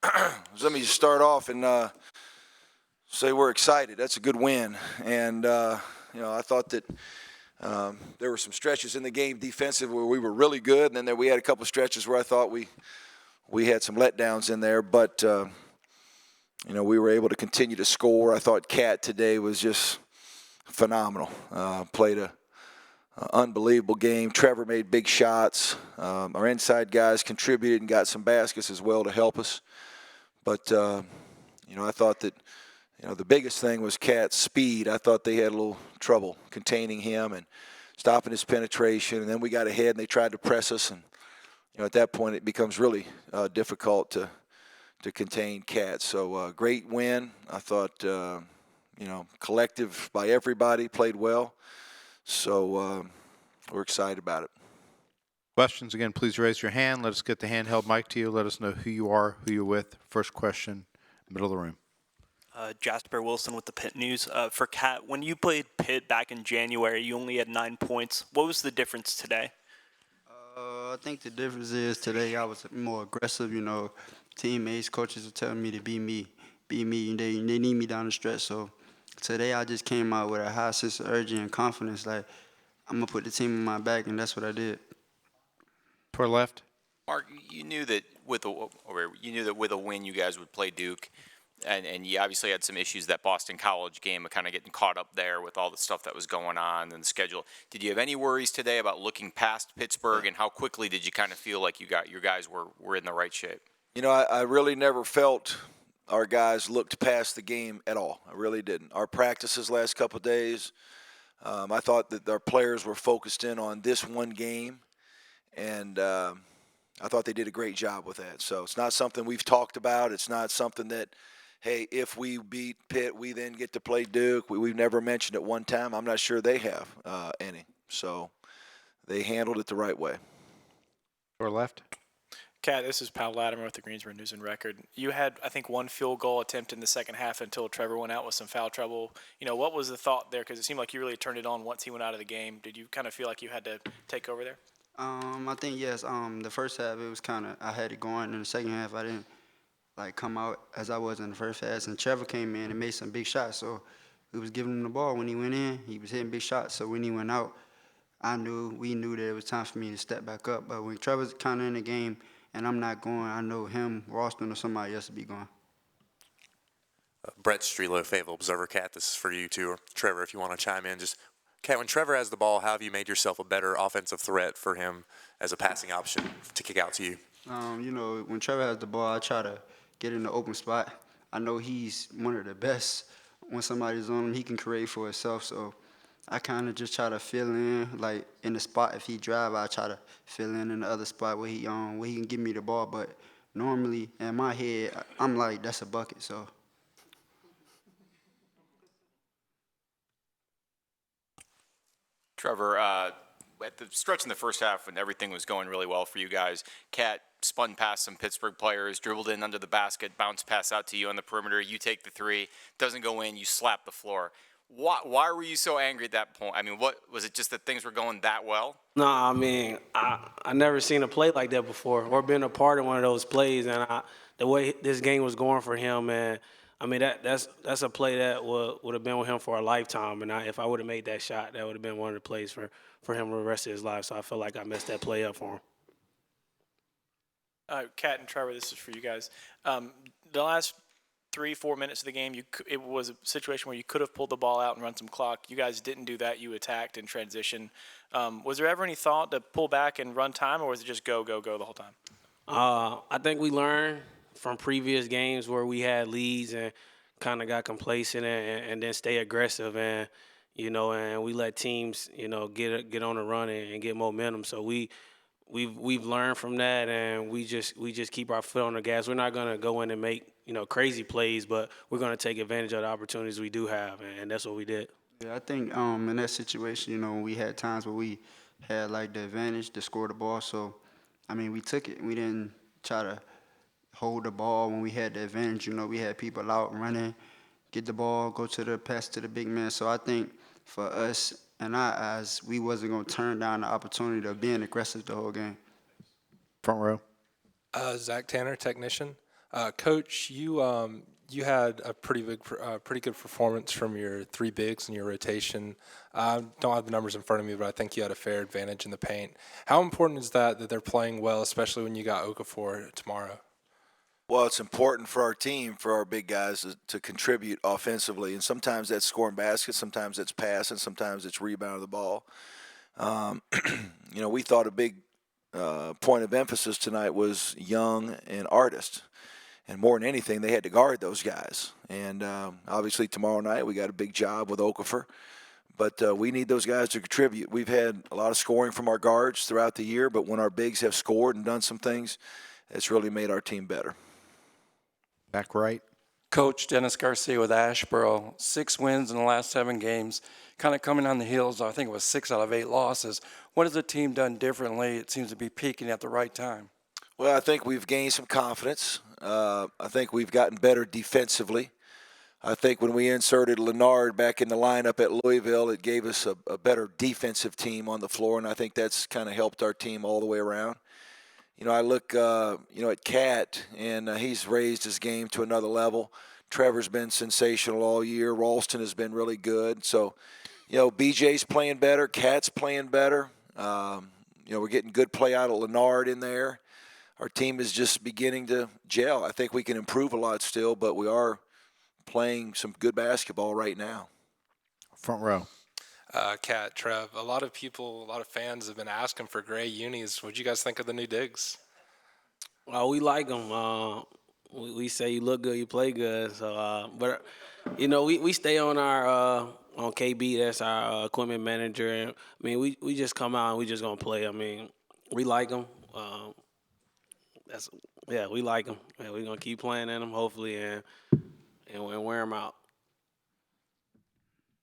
So let me just start off and say we're excited. That's a good win. And, I thought that there were some stretches in the game defensive where we were really good, and then we had a couple of stretches where I thought we had some letdowns in there. But, we were able to continue to score. I thought Cat today was just phenomenal. Played a unbelievable game. Trevor made big shots. Our inside guys contributed and got some baskets as well to help us. But, I thought that, the biggest thing was Cat's speed. I thought they had a little trouble containing him and stopping his penetration. And then we got ahead and they tried to press us. And, at that point it becomes really difficult to contain Cat. So great win. I thought, collective by everybody, played well. So we're excited about it. Questions, again, please raise your hand. Let us get the handheld mic to you. Let us know who you are, who you're with. First question, middle of the room. Jasper Wilson with the Pitt News. For Cat, when you played Pitt back in January, you only had 9 points. What was the difference today? I think the difference is today I was more aggressive. Teammates, coaches are telling me to be me. They need me down the stretch. So today I just came out with a high sense of urgency and confidence. Like, I'm going to put the team on my back, and that's what I did. Toward left. Mark, you knew that with a win you guys would play Duke, and you obviously had some issues that Boston College game of kind of getting caught up there with all the stuff that was going on and the schedule. Did you have any worries today about looking past Pittsburgh, and how quickly did you kind of feel like your guys were in the right shape? I really never felt our guys looked past the game at all. I really didn't. Our practices last couple of days, I thought that our players were focused in on this one game, and I thought they did a great job with that. So it's not something we've talked about. It's not something that, hey, if we beat Pitt, we then get to play Duke. We've never mentioned it one time. I'm not sure they have any. So they handled it the right way. Or left. Cat, this is Powell Latimer with the Greensboro News and Record. You had, I think, one field goal attempt in the second half until Trevor went out with some foul trouble. What was the thought there? Because it seemed like you really turned it on once he went out of the game. Did you kind of feel like you had to take over there? I think, yes. The first half, it was kind of, I had it going. In the second half, I didn't, come out as I was in the first half. And Trevor came in and made some big shots. So we was giving him the ball when he went in. He was hitting big shots. So when he went out, we knew that it was time for me to step back up. But when Trevor's kind of in the game and I'm not going, I know him, Ralston, or somebody else to be going. Brett Strelo, Fayetteville Observer. Cat, this is for you too, or Trevor, if you want to chime in. Just, Cat, when Trevor has the ball, how have you made yourself a better offensive threat for him as a passing option to kick out to you? When Trevor has the ball, I try to get in the open spot. I know he's one of the best. When somebody's on him, he can create for himself. So I kind of just try to fill in, in the spot. If he drive, I try to fill in the other spot where he can give me the ball. But normally, in my head, I'm like, that's a bucket. So. Trevor, at the stretch in the first half when everything was going really well for you guys, Cat spun past some Pittsburgh players, dribbled in under the basket, bounced pass out to you on the perimeter. You take the three, doesn't go in, you slap the floor. Why were you so angry at that point? I mean, what was it, just that things were going that well? No, I mean, I never seen a play like that before or been a part of one of those plays. And the way this game was going for him, man, I mean, that's a play that would have been with him for a lifetime. And if I would have made that shot, that would have been one of the plays for him for the rest of his life. So I felt like I messed that play up for him. Cat and Trevor, this is for you guys. The last 3-4 minutes of the game, it was a situation where you could have pulled the ball out and run some clock. You guys didn't do that. You attacked in transition. Was there ever any thought to pull back and run time, or was it just go, go, go the whole time? I think we learned from previous games where we had leads and kind of got complacent and then stay aggressive and we let teams get on the run and get momentum. So we've learned from that, and we just keep our foot on the gas. We're not going to go in and make crazy plays, but we're going to take advantage of the opportunities we do have, and that's what we did. Yeah, I think in that situation, we had times where we had the advantage to score the ball. So, I mean, we took it. We didn't try to hold the ball when we had the advantage. We had people out running, get the ball, go to the pass to the big man. So I think for us and our eyes, we wasn't going to turn down the opportunity of being aggressive the whole game. Front row. Zach Tanner, technician. Coach, you had a pretty good performance from your three bigs in your rotation. I don't have the numbers in front of me, but I think you had a fair advantage in the paint. How important is that they're playing well, especially when you got Okafor tomorrow? Well, it's important for our team, for our big guys to contribute offensively, and sometimes that's scoring baskets, sometimes it's passing, sometimes it's rebounding the ball. We thought a big point of emphasis tonight was Young and Artist. And more than anything, they had to guard those guys. And obviously tomorrow night we got a big job with Okafor. But we need those guys to contribute. We've had a lot of scoring from our guards throughout the year, but when our bigs have scored and done some things, it's really made our team better. Back right. Coach Dennis Garcia with Asheboro, 6 wins in the last 7 games, kind of coming on the heels, I think it was 6 out of 8 losses. What has the team done differently? It seems to be peaking at the right time. Well, I think we've gained some confidence. I think we've gotten better defensively. I think when we inserted Leonard back in the lineup at Louisville, it gave us a better defensive team on the floor, and I think that's kind of helped our team all the way around. I look, at Cat, and he's raised his game to another level. Trevor's been sensational all year. Ralston has been really good. So, BJ's playing better. Cat's playing better. We're getting good play out of Leonard in there. Our team is just beginning to gel. I think we can improve a lot still, but we are playing some good basketball right now. Front row. Kat, Trev, a lot of fans have been asking for gray unis. What'd you guys think of the new digs? Well, we like them. We say you look good, you play good. So, we stay on our on KB. That's our equipment manager. And, we just come out and we just gonna play. We like them. We like them. And we're gonna keep playing in them, hopefully, and wear them out.